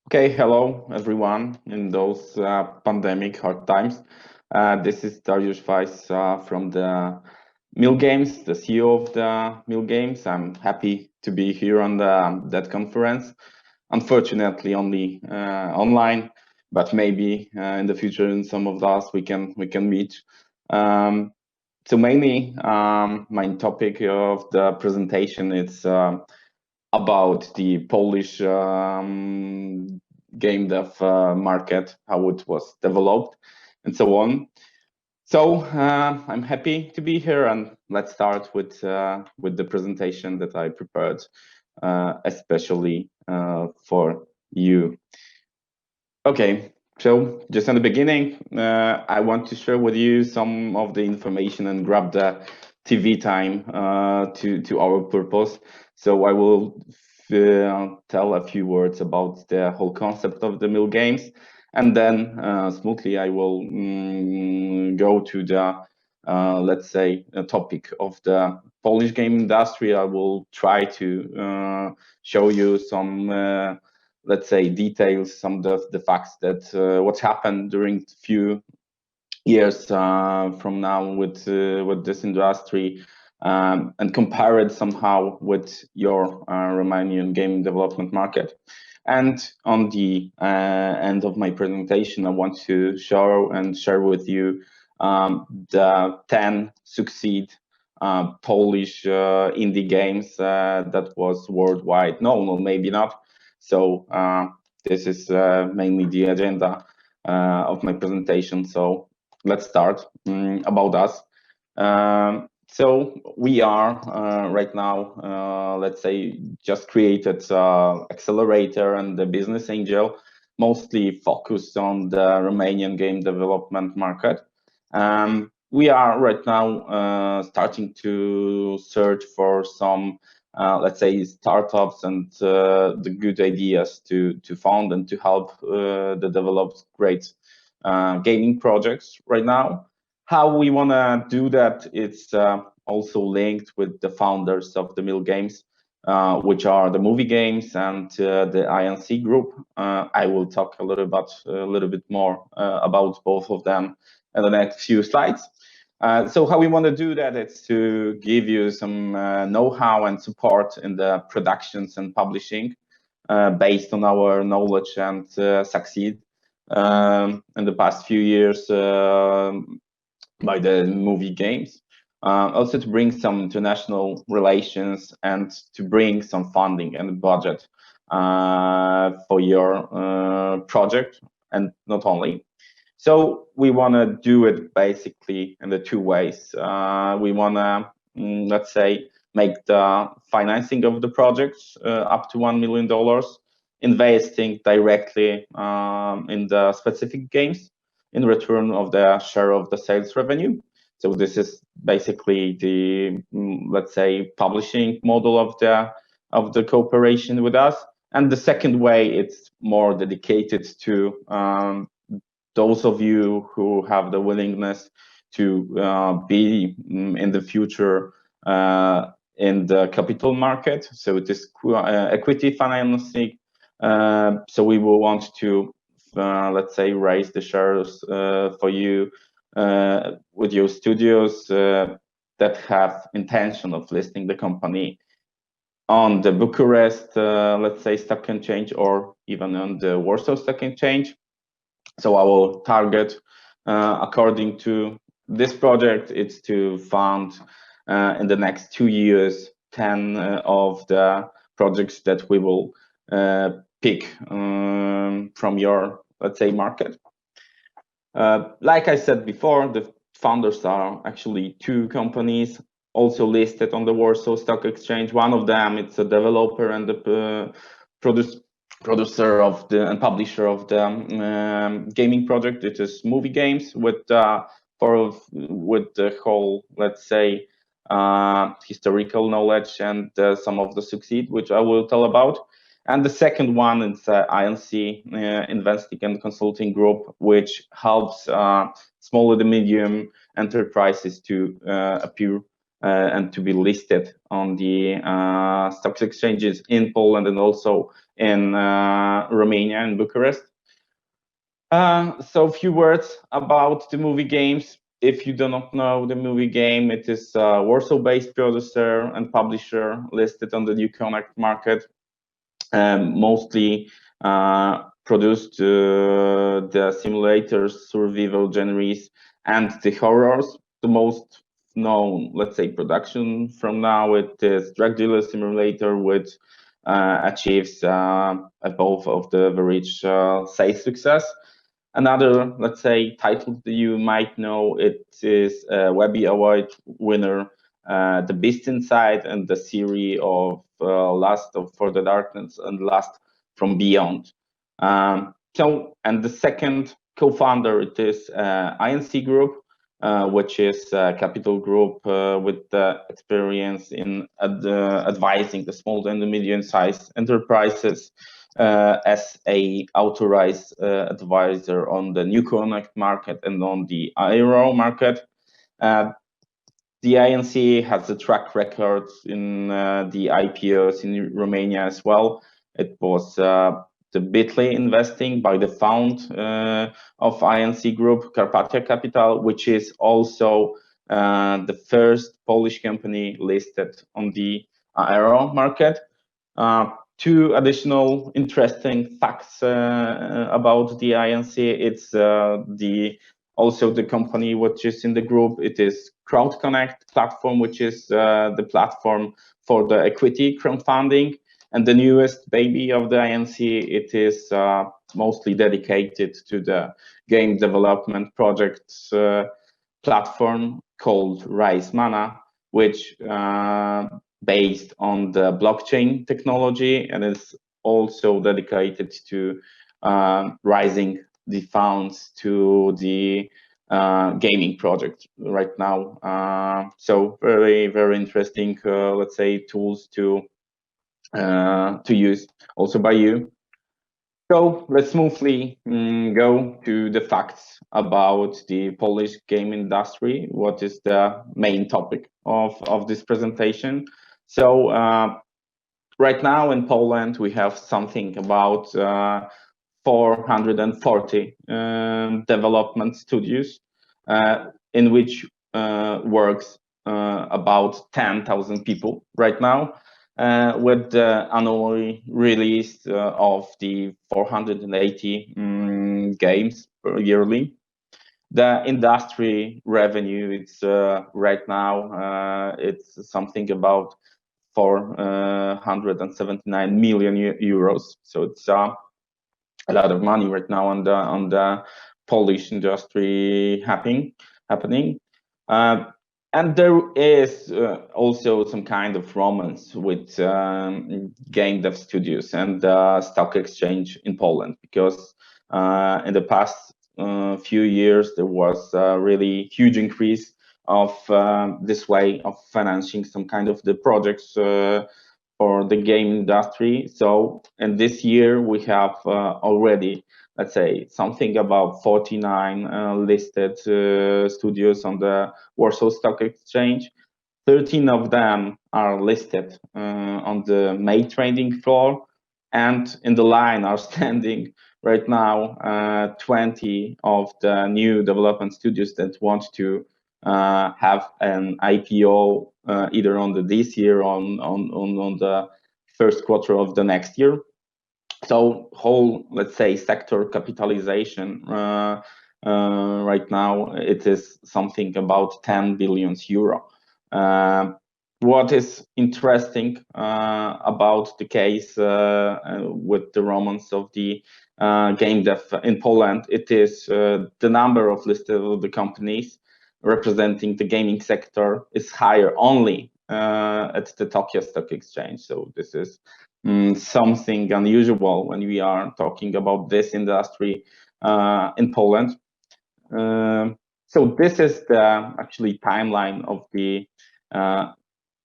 Okay, hello everyone in those pandemic hard times. This is Dariusz Wais from the Mill Games, the CEO of the Mill Games. I'm happy to be here on that conference. Unfortunately, only online, but maybe in the future, in some of us, we can meet. Um, so mainly, my topic of the presentation is about the Polish game dev market, how it was developed, and so on. So I'm happy to be here, and let's start with the presentation that I prepared, especially for you. Okay, so just in the beginning, I want to share with you some of the information and grab the TV time to our purpose. So I will tell a few words about the whole concept of the Mill Games, and then smoothly I will go to the let's say a topic of the Polish game industry. I will try to show you some let's say details, some of the facts that what's happened during few years from now with this industry, and compare it somehow with your Romanian game development market. And on the end of my presentation, I want to show and share with you the 10 succeed Polish indie games that was worldwide known, or maybe not. So this is mainly the agenda of my presentation. So let's start about us. So we are right now, let's say, just created accelerator and the business angel, mostly focused on the Romanian game development market. We are right now starting to search for some, let's say, startups and the good ideas to found and to help the developed great gaming projects right now. How we want to do that, it's also linked with the founders of the Mill Games, which are the movie games and the INC group. I will talk a little bit more about both of them in the next few slides. So how we want to do that is to give you some know-how and support in the productions and publishing based on our knowledge and succeed in the past few years by the movie games. Also to bring some international relations and to bring some funding and budget for your project, and not only. So we want to do it basically in the two ways. We want to, let's say, make the financing of the projects up to $1 million, investing directly in the specific games in return of the share of the sales revenue. So this is basically the, let's say, publishing model of the cooperation with us. And the second way, it's more dedicated to those of you who have the willingness to be in the future in the capital market. So it is equity financing. So we will want to, let's say, raise the shares for you with your studios that have intention of listing the company on the Bucharest, let's say, stock exchange, or even on the Warsaw Stock Exchange. So our target, according to this project, is to fund in the next 2 years 10 of the projects that we will pick from your, let's say, market. Like I said before, the founders are actually two companies also listed on the Warsaw Stock Exchange. One of them, it's a developer and the producer of the and publisher of the gaming project. It is movie games with the whole, let's say, historical knowledge and some of the succeed, which I will tell about. And the second one is INC, Investing and Consulting Group, which helps small to medium enterprises to appear and to be listed on the stock exchanges in Poland and also in Romania and Bucharest. So a few words about the movie games. If you do not know the movie game, it is a Warsaw-based producer and publisher listed on the New Connect market. Mostly produced the simulators, survival genres, and the horrors. The most known, let's say, production from now, it is Drug Dealer Simulator, which achieves above of the average sales success. Another, let's say, title that you might know, it is a Webby Award winner, The Beast Inside, and the series of Last of For the Darkness and Last from Beyond. And the second co-founder, it is INC Group, which is a capital group with experience in advising the small and the medium-sized enterprises as a authorized advisor on the New Connect market and on the Aero market. The INC has a track record in the IPOs in Romania as well. It was the Bitly investing by the founder of INC Group, Carpathia Capital, which is also the first Polish company listed on the Aero market. Two additional interesting facts about the INC. It's also the company which is in the group. It is CrowdConnect platform, which is the platform for the equity crowdfunding. And the newest baby of the INC, it is mostly dedicated to the game development projects platform called Rise Mana, which based on the blockchain technology, and is also dedicated to raising the funds to the gaming project right now. So very, very interesting, let's say, tools to use also by you. So let's smoothly go to the facts about the Polish game industry. What is the main topic of this presentation? So right now in Poland, we have something about 440 development studios, in which works about 10,000 people right now, with the annually release of the 480 games per yearly. The industry revenue, it's right now, it's something about 479 million euros. So it's a lot of money right now on the Polish industry happening. And there is also some kind of romance with Gamedev studios and the stock exchange in Poland, because in the past few years there was a really huge increase of this way of financing some kind of the projects for the game industry. So, and this year we have already, let's say, something about 49 listed studios on the Warsaw Stock Exchange. 13 of them are listed on the main trading floor, and in the line are standing right now 20 of the new development studios that want to have an IPO either on this year or on the first quarter of the next year. So whole, let's say, sector capitalization right now, it is something about 10 billion euro. What is interesting about the case with the romance of the Gamedev in Poland, it is the number of listed of the companies representing the gaming sector is higher only at the Tokyo Stock Exchange. So this is something unusual when we are talking about this industry in Poland. So this is the actually timeline of the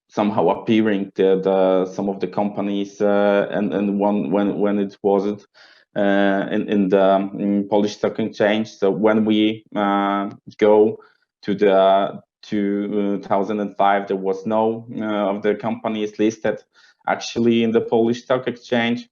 somehow appearing some of the companies and when it wasn't in the Polish Stock Exchange. So when we go to 2005, there was no of the companies listed actually in the Polish stock exchange.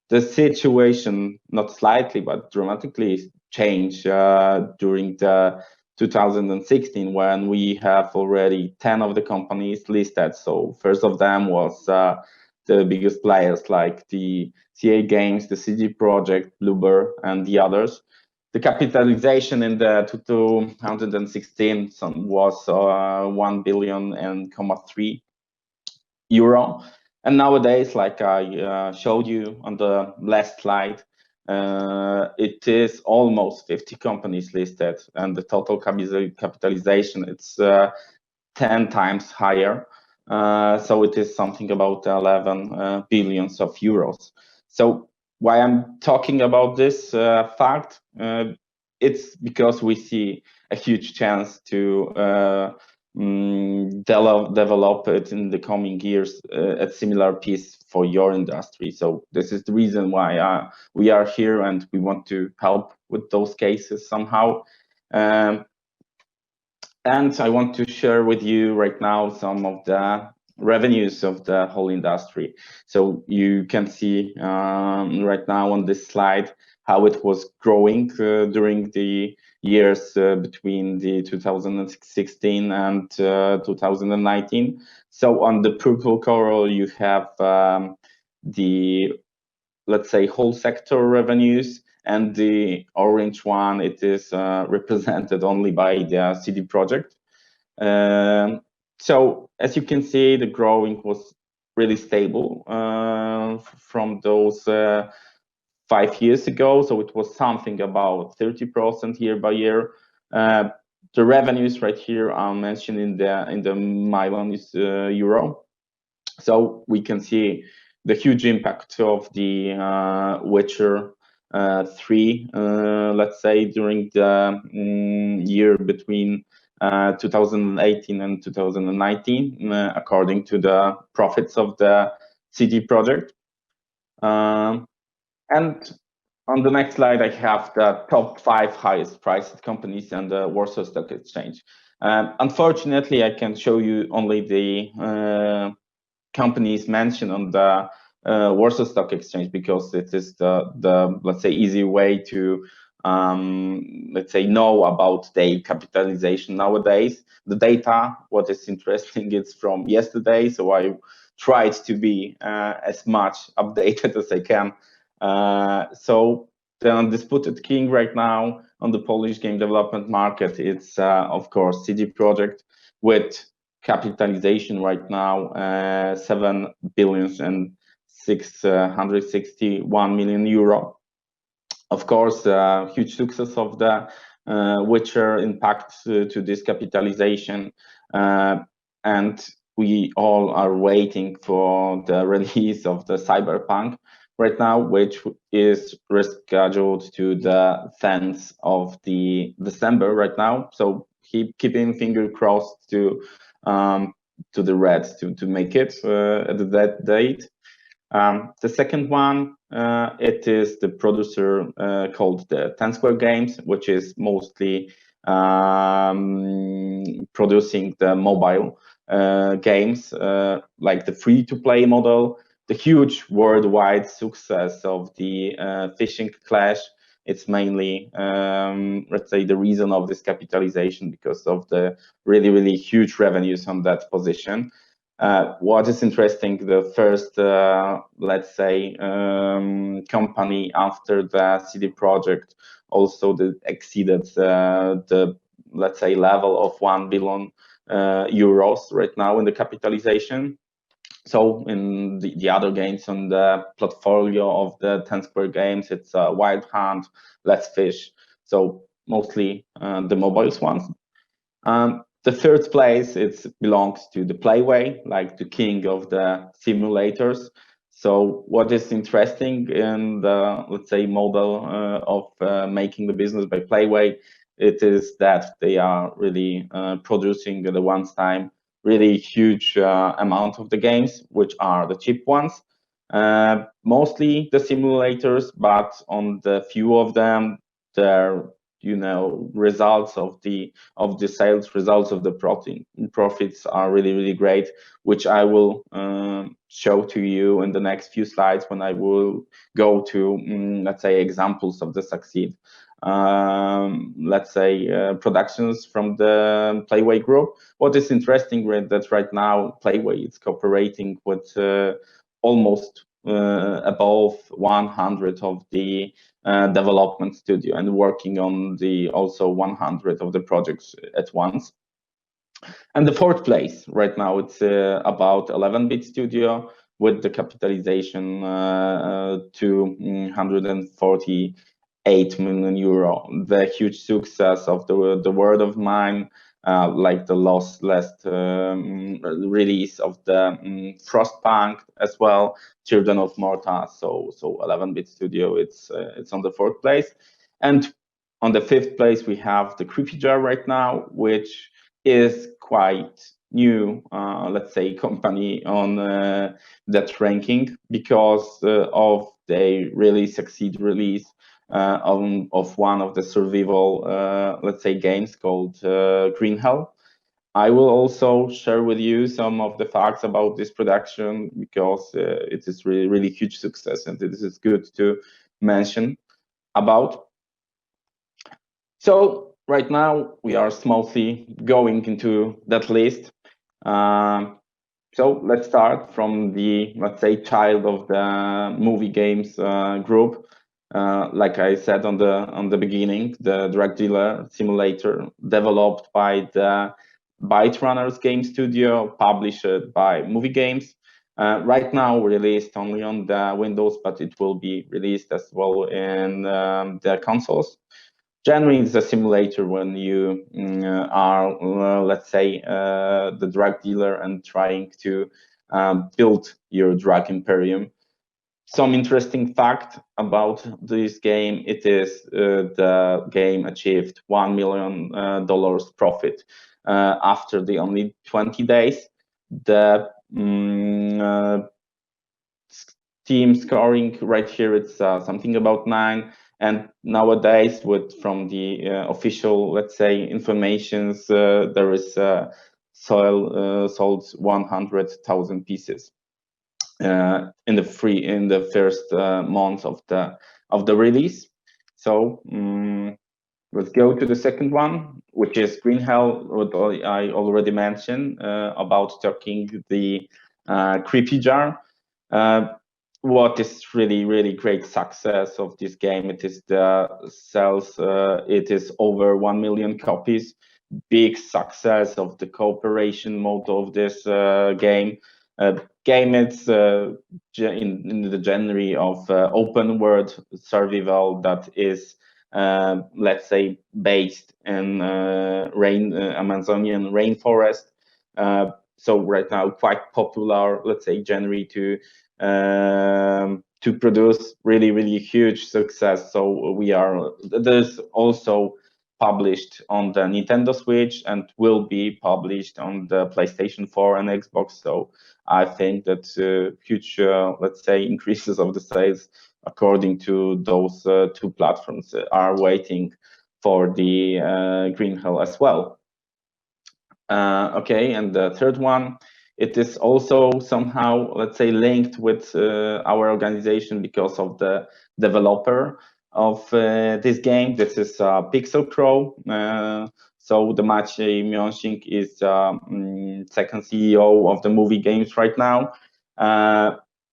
The situation not slightly but dramatically changed during the 2016, when we have already 10 of the companies listed. So first of them was the biggest players like the CA Games, the CD Projekt, Bloober, and the others. The capitalization in the 2016 was 1 billion and 3 euro. And nowadays, like I showed you on the last slide, it is almost 50 companies listed, and the total capitalization, it's 10 times higher. So it is something about 11 billions of euros. So why I'm talking about this fact, it's because we see a huge chance to develop it in the coming years at similar pace for your industry. So this is the reason why we are here, and we want to help with those cases somehow. And I want to share with you right now some of the revenues of the whole industry. So you can see right now on this slide how it was growing during the years between the 2016 and 2019. So on the purple color, you have the, let's say, whole sector revenues, and the orange one, it is represented only by the CD Projekt. So as you can see, the growing was really stable from those 5 years ago. So it was something about 30% year by year. The revenues right here are mentioned in the million euro. So we can see the huge impact of the Witcher 3, let's say, during the year between 2018 and 2019, according to the profits of the CD Projekt. And on the next slide, I have the top 5 highest priced companies on the Warsaw Stock Exchange. Unfortunately, I can show you only the companies mentioned on the Warsaw Stock Exchange, because it is the let's say easy way to let's say know about their capitalization nowadays. The data, what is interesting, is from yesterday, so I tried to be as much updated as I can. So the undisputed king right now on the Polish game development market, it's of course CD Projekt, with capitalization right now 7 billion and 661 million euro. Of course, huge success of the Witcher impact to this capitalization, and we all are waiting for the release of the Cyberpunk right now, which is rescheduled to the 10th of December right now. So keeping finger crossed to the Reds to make it at that date. The second one, it is the producer called the 10 Square Games, which is mostly producing the mobile games, like the free-to-play model. The huge worldwide success of the Fishing Clash, it's mainly, let's say, the reason of this capitalization, because of the really, really huge revenues on that position. What is interesting, the first, let's say, company after the CD Projekt also exceeded the, let's say, level of 1 billion euros right now in the capitalization. So in the other games on the portfolio of the 10 Square Games, it's Wild Hunt, Let's Fish, so mostly the mobiles ones. The third place, it belongs to the Playway, like the king of the simulators. So what is interesting in the, let's say, model of making the business by Playway, it is that they are really producing the one-time really huge amount of the games, which are the cheap ones. Mostly the simulators, but on the few of them, they're results of the sales, results of the profits are really great, which I will show to you in the next few slides when I will go to let's say examples of the succeed let's say productions from the Playway group. What is interesting that right now Playway is cooperating with almost above 100 of the development studio and working on the also 100 of the projects at once. And the fourth place right now, it's about 11-bit studio with the capitalization to 148 million euro. The huge success of the word of mine, like the last release of the Frostpunk as well, Children of Morta. So 11-bit studio, it's on the fourth place. And on the fifth place, we have the Creepy Jar right now, which is quite new, let's say, company on that ranking because of the really succeed release of one of the survival, let's say, games called Green Hell. I will also share with you some of the facts about this production because it is really huge success and this is good to mention about. So right now we are smoothly going into that list. So let's start from the, let's say, child of the movie games group. Like I said on the beginning, the drug dealer simulator developed by the Byte Runners game studio, published by Movie Games. Right now released only on the Windows, but it will be released as well in the consoles. Generally, it's a simulator when you are, let's say, the drug dealer and trying to build your drug imperium. Some interesting fact about this game, it is the game achieved $1 million profit after the only 20 days. The Steam scoring right here, it's something about 9. And nowadays, from the official, let's say, informations, there is sold 100,000 pieces in the first month of the release. So let's go to the second one, which is Green Hell, what I already mentioned about talking the Creepy Jar. What is really great success of this game, it is the sales, it is over 1 million copies. Big success of the cooperation mode of this game. It's in the genre of open world survival that is, let's say, based in Amazonian rainforest. So right now, quite popular, let's say, genre to produce really huge success. So there's also published on the Nintendo Switch and will be published on the PlayStation 4 and Xbox. So I think that huge, let's say, increases of the sales according to those two platforms are waiting for the Green Hell as well. Okay, and the third one, it is also somehow, let's say, linked with our organization because of the developer of this game. This is Pixel Crow. So the Maciej Miąsik is second CEO of the Movie Games right now.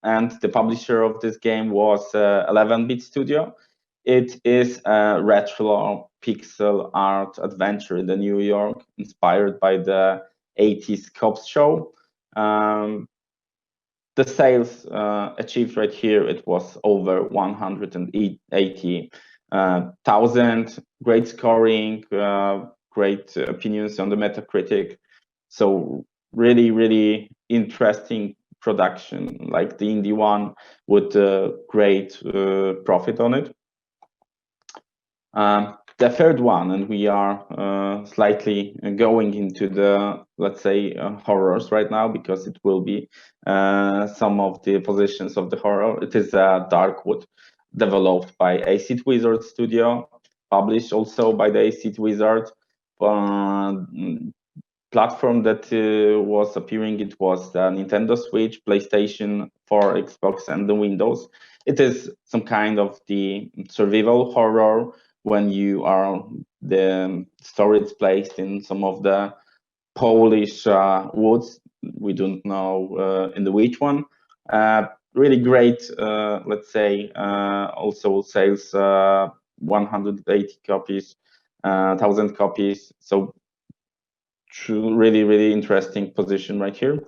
And the publisher of this game was 11-bit studio. It is a retro pixel art adventure in New York, inspired by the 80s cops show. The sales achieved right here, it was over 180,000. Great scoring, great opinions on the Metacritic. So really interesting production, like the indie one, with great profit on it. The third one, and we are slightly going into the, let's say, horrors right now, because it will be some of the positions of the horror. It is Darkwood, developed by Acid Wizard Studio. published also by the ACT Wizard. Platform that was appearing, it was the Nintendo Switch, PlayStation 4, Xbox, and the Windows. It is some kind of the survival horror when you are, the story is placed in some of the Polish woods. We don't know in the which one. Really great, let's say, also sales 180 copies, 1,000 copies. So really, really interesting position right here.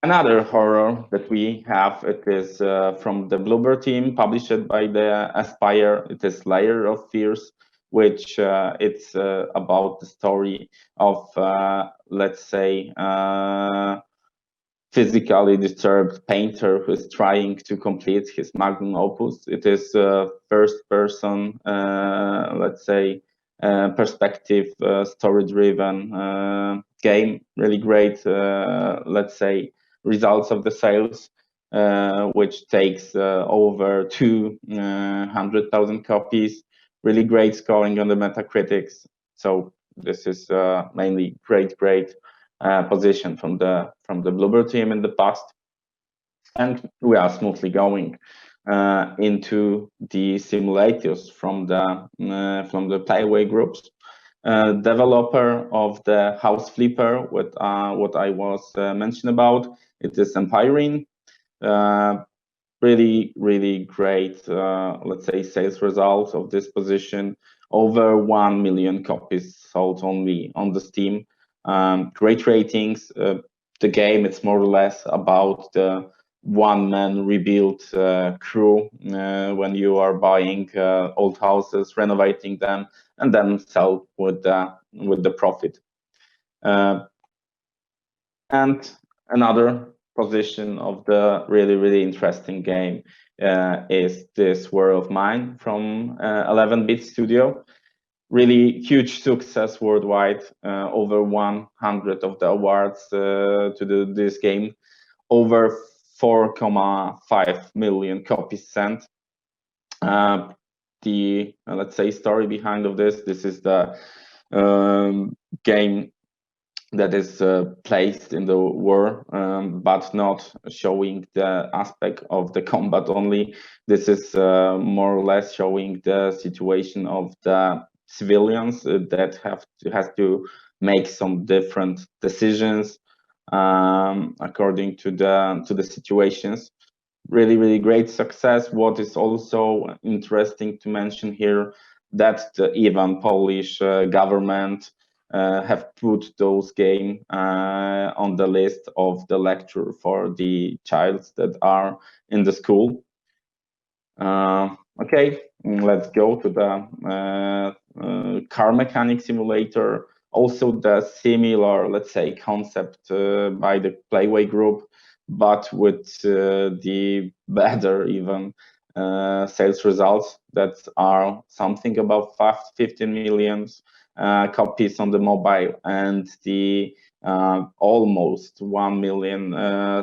Another horror that we have, it is from the Bluebird team, published by the Aspire. It is Layer of Fears, which it's about the story of, let's say, physically disturbed painter who is trying to complete his magnum opus. It is a first-person, let's say, perspective, story-driven game. Really great, let's say, results of the sales, which takes over 200,000 copies. Really great scoring on the Metacritics. So this is mainly great position from the Bluebird team in the past, and we are smoothly going into the simulators from the Playway groups. Developer of the House Flipper, what I was mentioned about, it is Empirine. Really great, let's say, sales results of this position. Over 1 million copies sold only on the Steam. Great ratings. The game, it's more or less about the one-man rebuild crew when you are buying old houses, renovating them, and then sell with the profit. And another position of the really interesting game is this War of Mine from 11-bit studio. Really huge success worldwide, over 100 of the awards to this game, over 4.5 million copies sent. The let's say story behind of this is the game that is placed in the war, but not showing the aspect of the combat only. This is more or less showing the situation of the civilians that has to make some different decisions according to the situations. Really great success. What is also interesting to mention here, that the even Polish government have put those game on the list of the lecture for the child that are in the school. Okay, let's go to the car mechanic simulator. Also the similar, let's say, concept by the Playway group, but with the better even sales results that are something about 15 million copies on the mobile, and the almost 1 million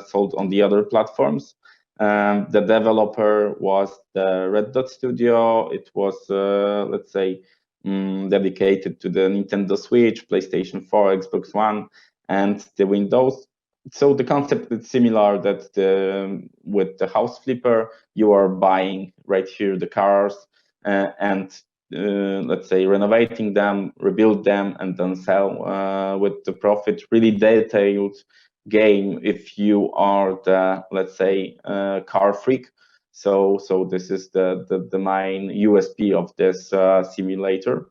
sold on the other platforms. The developer was the Red Dot Studio. It was, let's say, dedicated to the Nintendo Switch, PlayStation 4, Xbox One, and the Windows. So the concept is similar, that with the House Flipper, you are buying right here the cars and let's say renovating them, rebuild them, and then sell with the profit. Really detailed game if you are the, let's say, car freak. So this is the main USP of this simulator.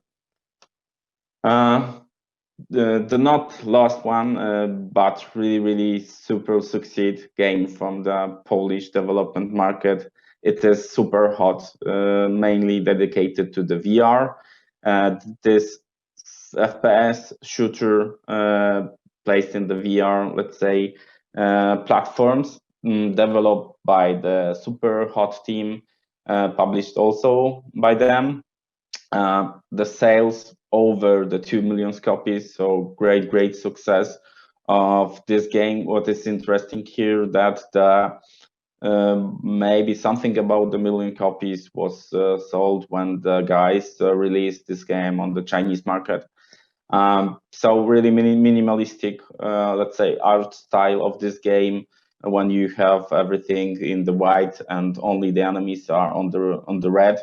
The not last one, but really super succeed game from the Polish development market. It is super hot, mainly dedicated to the VR. This FPS shooter placed in the VR, let's say, platforms, developed by the Super Hot team, published also by them. The sales over the 2 million copies, so great success of this game. What is interesting here, that the maybe something about 1 million copies was sold when the guys released this game on the Chinese market. So really minimalistic, let's say, art style of this game, when you have everything in the white and only the enemies are on the red.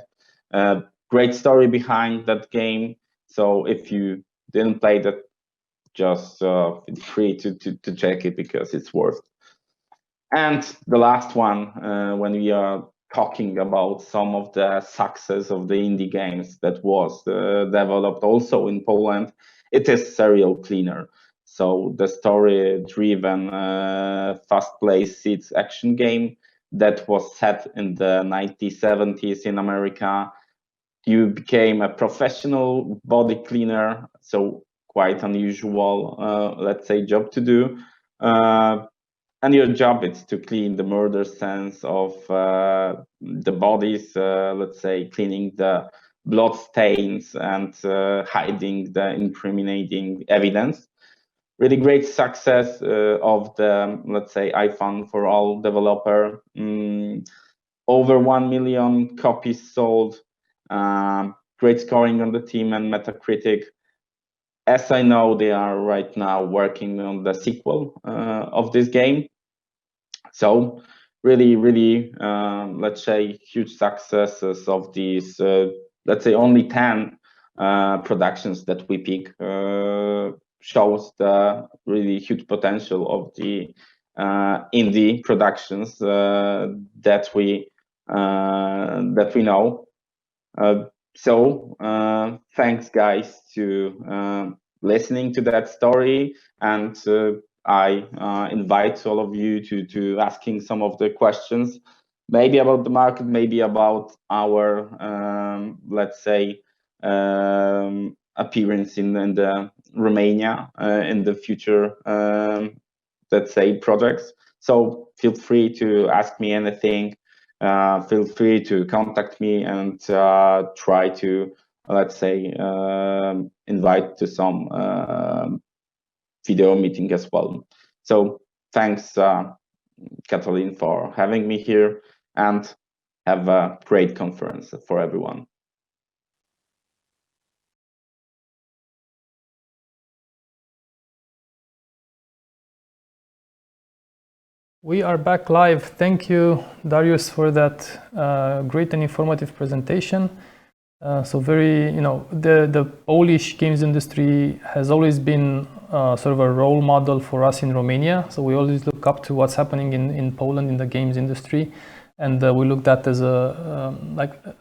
Great story behind that game. So if you didn't play that, just feel free to check it, because it's worth. And the last one, when we are talking about some of the success of the indie games that was developed also in Poland, it is Serial Cleaner. So the story-driven, fast-paced action game that was set in the 1970s in America. You became a professional body cleaner, so quite unusual, let's say, job to do. And your job is to clean the murder scenes of the bodies, let's say, cleaning the blood stains and hiding the incriminating evidence. Really great success of the, let's say, iPhone for all developer. Over 1 million copies sold. Great scoring on the team and Metacritic. As I know, they are right now working on the sequel of this game. So really, let's say, huge successes of these, let's say, only 10 productions that we pick, shows the really huge potential of the indie productions that we know. So thanks, guys, to listening to that story, and I invite all of you to asking some of the questions, maybe about the market, maybe about our let's say appearance in the Romania in the future, let's say, projects. So feel free to ask me anything. Feel free to contact me and try to, let's say, invite to some video meeting as well. So thanks, Katalin, for having me here, and have a great conference for everyone. We are back live. Thank you, Dariusz, for that great and informative presentation. So very, the Polish games industry has always been sort of a role model for us in Romania. So we always look up to what's happening in Poland in the games industry, and we look at that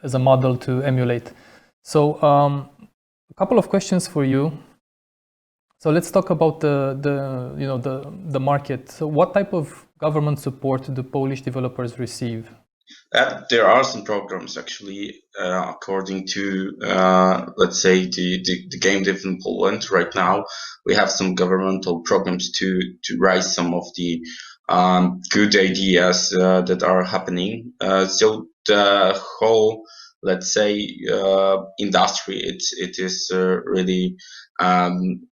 as a model to emulate. So a couple of questions for you. So let's talk about the market. So what type of government support do Polish developers receive? There are some programs, actually, according to, let's say, the Gamedev in Poland. Right now, we have some governmental programs to raise some of the good ideas that are happening. So the whole, let's say, industry, it is really,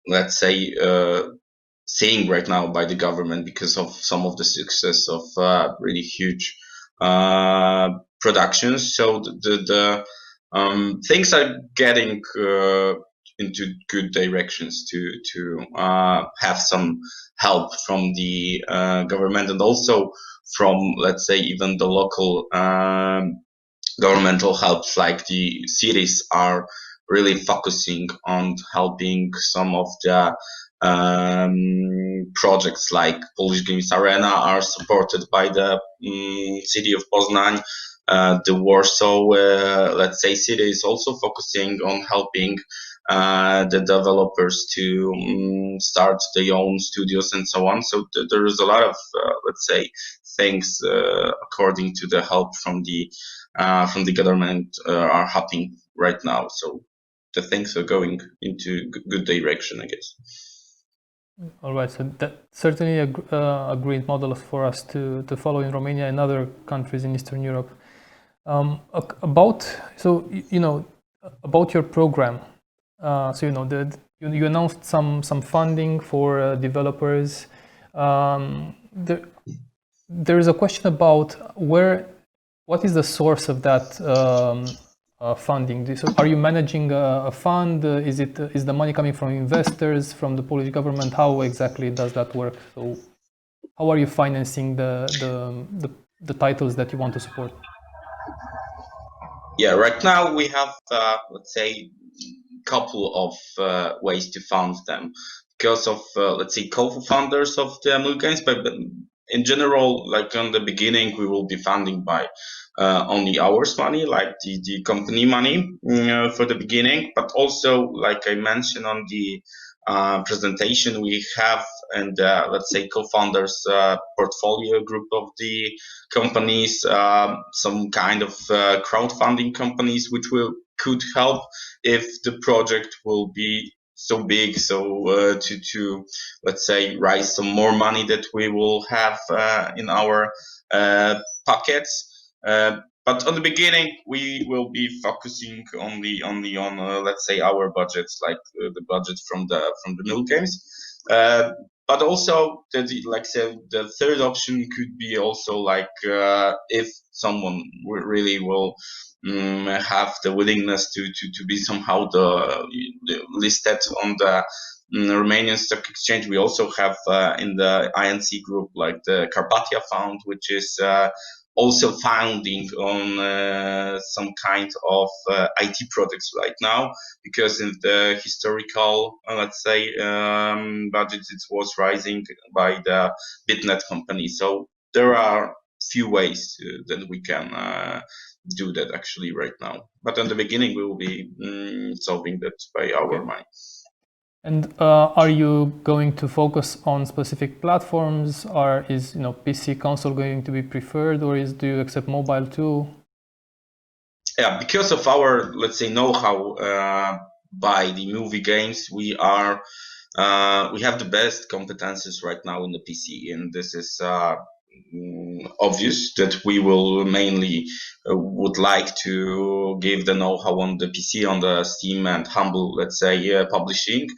let's say, seeing right now by the government, because of some of the success of really huge productions. So the things are getting into good directions to have some help from the government, and also from, let's say, even the local governmental helps, like the cities are really focusing on helping some of the projects, like Polish Games Arena are supported by the city of Poznań. The Warsaw, let's say, city is also focusing on helping the developers to start their own studios and so on. So there is a lot of, let's say, things according to the help from the government are happening right now. So the things are going into good direction, I guess. All right, so that's certainly a great model for us to follow in Romania and other countries in Eastern Europe. About your program, so you announced some funding for developers. there is a question about what is the source of that funding? So are you managing a fund? Is the money coming from investors, from the Polish government? How exactly does that work? So how are you financing the titles that you want to support? Yeah, right now we have, let's say, couple of ways to fund them because of, let's say, co-founders of the ML games. But in general, like on the beginning, we will be funding by only ours money, like the company money for the beginning. But also, like I mentioned on the presentation, we have, and let's say, co-founders portfolio group of the companies, some kind of crowdfunding companies, which could help if the project will be so big, so to let's say raise some more money that we will have in our pockets. But on the beginning, we will be focusing only on let's say our budgets, like the budget from the new games. But also, like I said, the third option could be also like if someone really will have the willingness to be somehow the listed on the Romanian Stock Exchange. We also have in the INC group like the Carpathia Fund, which is also founding on some kind of IT products right now, because in the historical, let's say, budget, it was rising by the Bitnet company. So there are few ways that we can do that actually right now. But in the beginning, we will be solving that by our money. And are you going to focus on specific platforms? Or is PC console going to be preferred, or do you accept mobile too? Yeah, because of our, let's say, know-how by the movie games, we have the best competences right now in the PC, and this is obvious that we will mainly would like to give the know-how on the PC, on the Steam and Humble, let's say, publishing.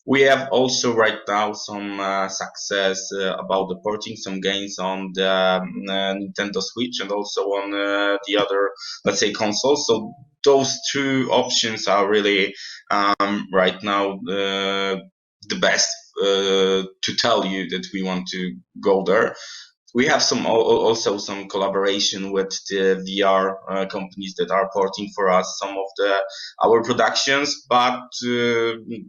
We have also right now some success about the porting some games on the Nintendo Switch and also on the other, let's say, consoles. So those two options are really right now the best to tell you that we want to go there. We have also some collaboration with the VR companies that are porting for us some of our productions, but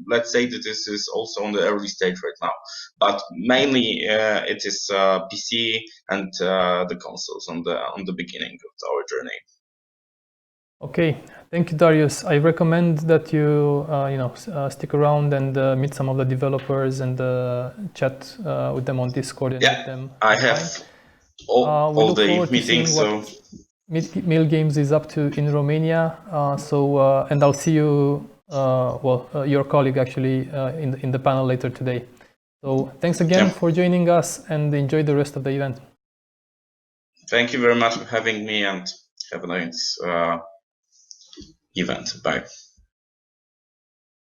let's say that this is also on the early stage right now. But mainly it is PC and the consoles on the beginning of our journey. Okay, thank you, Dariusz. I recommend that you stick around and meet some of the developers and chat with them on Discord and meet them. I have all the meetings. So Mill Games is up to in Romania. And I'll see you, your colleague actually, in the panel later today. So thanks again for joining us, and enjoy the rest of the event. Thank you very much for having me, and have a nice event. Bye.